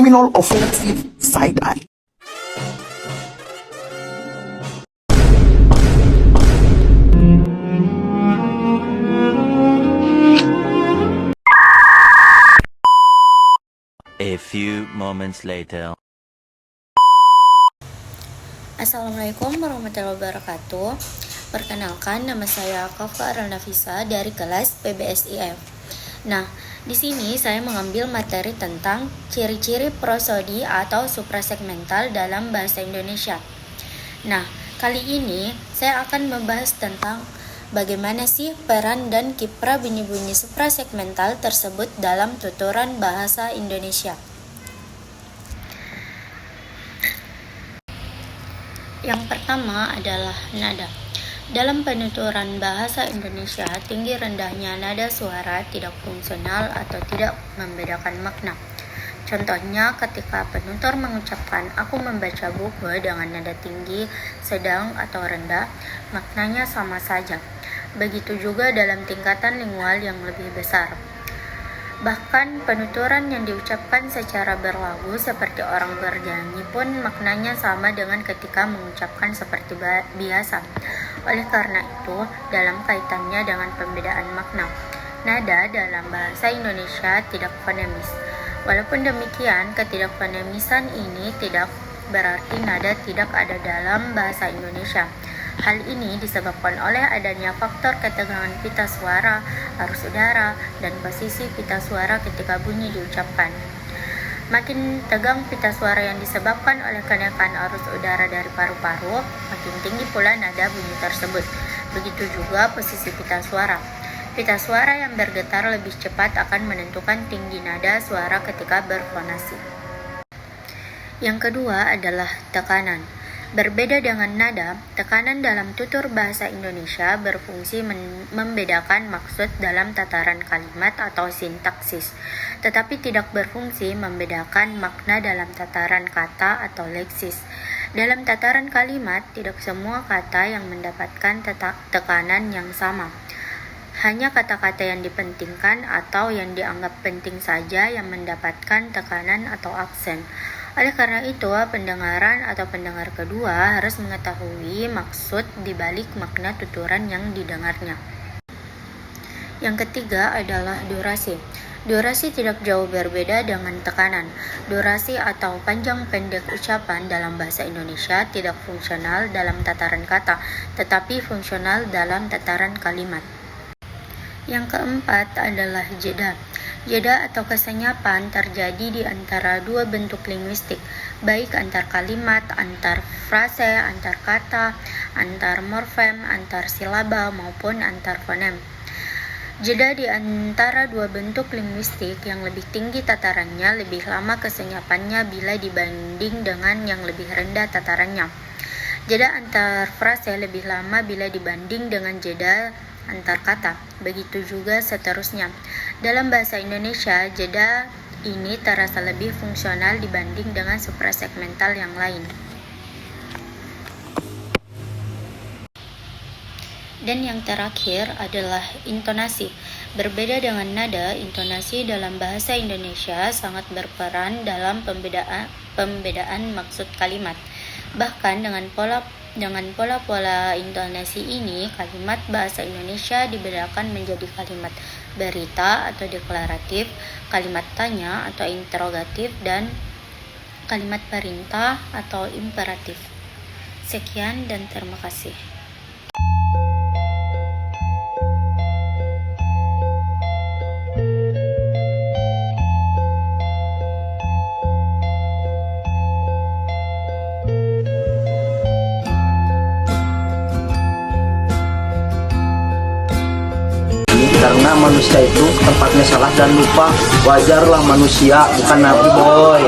criminal offensive side eye. A few moments later. Assalamualaikum warahmatullahi wabarakatuh. Perkenalkan, nama saya Kafka Arnafisa dari kelas PBSIF. Nah, di sini saya mengambil materi tentang ciri-ciri prosodi atau suprasegmental dalam bahasa Indonesia. Nah, kali ini saya akan membahas tentang bagaimana sih peran dan kiprah bunyi-bunyi suprasegmental tersebut dalam tuturan bahasa Indonesia. Yang pertama adalah nada. Dalam penuturan bahasa Indonesia, tinggi rendahnya nada suara tidak fungsional atau tidak membedakan makna. Contohnya ketika penutur mengucapkan "aku membaca buku" dengan nada tinggi, sedang, atau rendah, maknanya sama saja. Begitu juga dalam tingkatan lingual yang lebih besar. Bahkan penuturan yang diucapkan secara berlagu seperti orang bernyanyi pun maknanya sama dengan ketika mengucapkan seperti biasa. Oleh karena itu, dalam kaitannya dengan pembedaan makna, nada dalam bahasa Indonesia tidak fonemis. Walaupun demikian, ketidakfonemisan ini tidak berarti nada tidak ada dalam bahasa Indonesia. Hal ini disebabkan oleh adanya faktor ketegangan pita suara, arus udara, dan posisi pita suara ketika bunyi diucapkan. Makin tegang pita suara yang disebabkan oleh kenaikan arus udara dari paru-paru, makin tinggi pula nada bunyi tersebut. Begitu juga posisi pita suara. Pita suara yang bergetar lebih cepat akan menentukan tinggi nada suara ketika berfonasi. Yang kedua adalah tekanan. Berbeda dengan nada, tekanan dalam tutur bahasa Indonesia berfungsi membedakan maksud dalam tataran kalimat atau sintaksis, tetapi tidak berfungsi membedakan makna dalam tataran kata atau leksis. Dalam tataran kalimat, tidak semua kata yang mendapatkan tekanan yang sama. Hanya kata-kata yang dipentingkan atau yang dianggap penting saja yang mendapatkan tekanan atau aksen. Oleh karena itu, pendengaran atau pendengar kedua harus mengetahui maksud di balik makna tuturan yang didengarnya. Yang ketiga adalah durasi. Durasi tidak jauh berbeda dengan tekanan. Durasi atau panjang pendek ucapan dalam bahasa Indonesia tidak fungsional dalam tataran kata, tetapi fungsional dalam tataran kalimat. Yang keempat adalah jeda. Jeda atau kesenyapan terjadi di antara dua bentuk linguistik, baik antar kalimat, antar frase, antar kata, antar morfem, antar silaba, maupun antar fonem. Jeda di antara dua bentuk linguistik yang lebih tinggi tatarannya, lebih lama kesenyapannya bila dibanding dengan yang lebih rendah tatarannya. Jeda antar frase lebih lama bila dibanding dengan jeda antar kata. Begitu juga seterusnya. Dalam bahasa Indonesia, jeda ini terasa lebih fungsional dibanding dengan suprasegmental yang lain. Dan yang terakhir adalah intonasi. Berbeda dengan nada, intonasi dalam bahasa Indonesia sangat berperan dalam pembedaan maksud kalimat. Bahkan dengan pola-pola intonasi ini, kalimat bahasa Indonesia dibedakan menjadi kalimat berita atau deklaratif, kalimat tanya atau interrogatif, dan kalimat perintah atau imperatif. Sekian dan terima kasih. Karena manusia itu tempatnya salah dan lupa. Wajarlah manusia, bukan nabi boy.